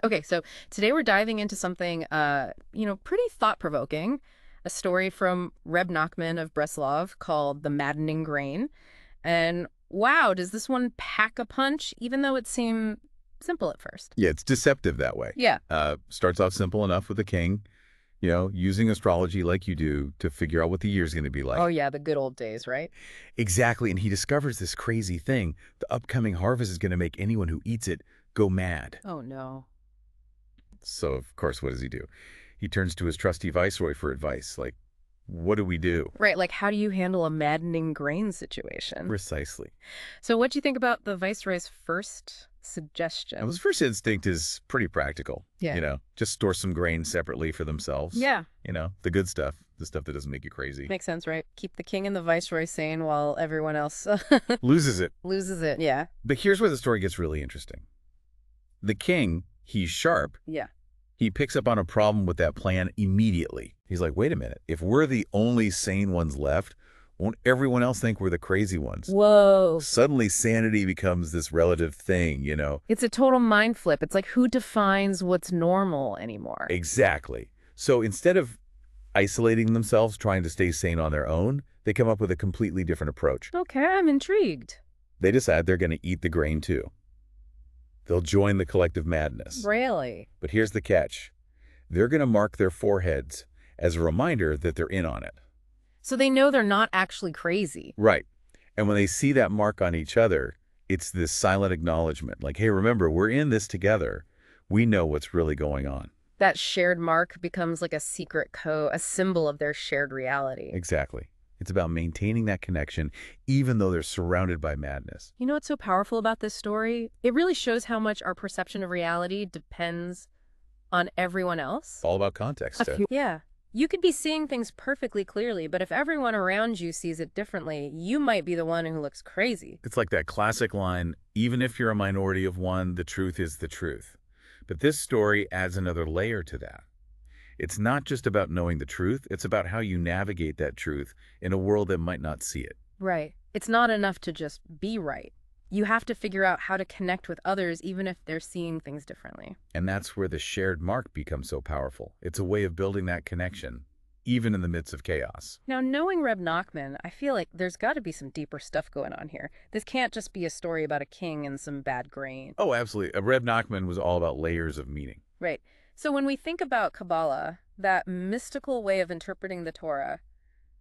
Okay, so today we're diving into something, pretty thought-provoking, a story from Reb Nachman of Breslov called The Maddening Grain. And wow, does this one pack a punch, even though it seemed simple at first? Yeah, it's deceptive that way. Yeah. Starts off simple enough with the king, using astrology like you do to figure out what the year's going to be like. Oh, yeah, the good old days, right? Exactly, and he discovers this crazy thing. The upcoming harvest is going to make anyone who eats it go mad. Oh, no. So, of course, what does he do? He turns to his trusty viceroy for advice, like, what do we do? Right, like how do you handle a maddening grain situation? Precisely. So what'd you think about the viceroy's first Now, suggestion? his first instinct is pretty practical. Yeah. Just store some grain separately for themselves. Yeah. The good stuff, the stuff that doesn't make you crazy. Makes sense, right? Keep the king and the viceroy sane while everyone else Loses it. loses it. Yeah. But here's where the story gets really interesting. The king, he's sharp. Yeah. He picks up on a problem with that plan immediately. He's like, wait a minute. If we're the only sane ones left, won't everyone else think we're the crazy ones? Whoa. Suddenly, sanity becomes this relative thing, It's a total mind flip. It's like who defines what's normal anymore? Exactly. So instead of isolating themselves, trying to stay sane on their own, they come up with a completely different approach. Okay, I'm intrigued. They decide they're going to eat the grain too. They'll join the collective madness. Really? But here's the catch. They're going to mark their foreheads as a reminder that they're in on it. So they know they're not actually crazy. Right. And when they see that mark on each other, it's this silent acknowledgement. Like, hey, remember, we're in this together. We know what's really going on. That shared mark becomes like a secret code, a symbol of their shared reality. Exactly. It's about maintaining that connection, even though they're surrounded by madness. You know what's so powerful about this story? It really shows how much our perception of reality depends on everyone else. It's all about context. Yeah. You could be seeing things perfectly clearly, but if everyone around you sees it differently, you might be the one who looks crazy. It's like that classic line, even if you're a minority of one, the truth is the truth. But this story adds another layer to that. It's not just about knowing the truth, it's about how you navigate that truth in a world that might not see it. Right. It's not enough to just be right. You have to figure out how to connect with others even if they're seeing things differently. And that's where the shared mark becomes so powerful. It's a way of building that connection, even in the midst of chaos. Now, knowing Reb Nachman, I feel like there's got to be some deeper stuff going on here. This can't just be a story about a king and some bad grain. Oh, absolutely. Reb Nachman was all about layers of meaning. Right. So when we think about Kabbalah, that mystical way of interpreting the Torah,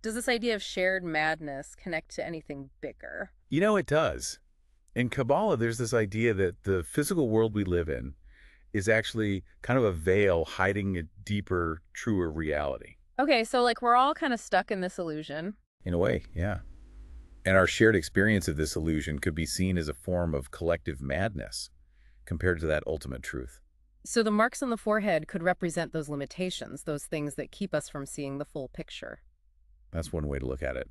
does this idea of shared madness connect to anything bigger? It does. In Kabbalah, there's this idea that the physical world we live in is actually kind of a veil hiding a deeper, truer reality. Okay, so like we're all kind of stuck in this illusion. In a way, yeah. And our shared experience of this illusion could be seen as a form of collective madness compared to that ultimate truth. So the marks on the forehead could represent those limitations, those things that keep us from seeing the full picture. That's one way to look at it.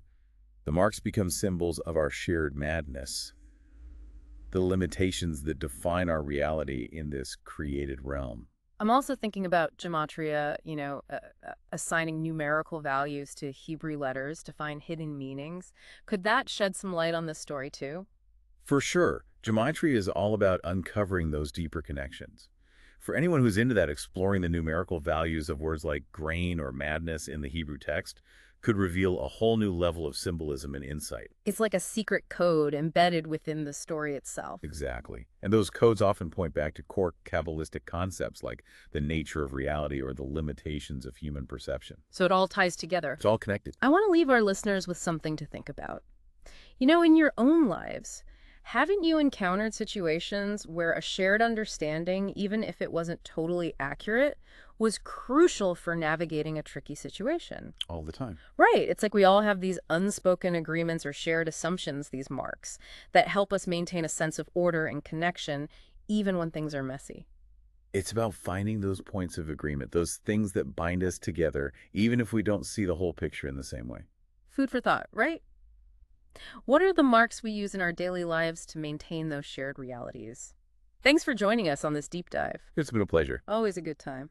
The marks become symbols of our shared madness, the limitations that define our reality in this created realm. I'm also thinking about gematria, assigning numerical values to Hebrew letters to find hidden meanings. Could that shed some light on this story too? For sure. Gematria is all about uncovering those deeper connections. For anyone who's into that, exploring the numerical values of words like grain or madness in the Hebrew text could reveal a whole new level of symbolism and insight. It's like a secret code embedded within the story itself. Exactly. And those codes often point back to core Kabbalistic concepts like the nature of reality or the limitations of human perception. So it all ties together. It's all connected. I want to leave our listeners with something to think about. In your own lives, haven't you encountered situations where a shared understanding, even if it wasn't totally accurate, was crucial for navigating a tricky situation? All the time. Right. It's like we all have these unspoken agreements or shared assumptions, these marks, that help us maintain a sense of order and connection, even when things are messy. It's about finding those points of agreement, those things that bind us together, even if we don't see the whole picture in the same way. Food for thought, right? What are the marks we use in our daily lives to maintain those shared realities? Thanks for joining us on this deep dive. It's been a pleasure. Always a good time.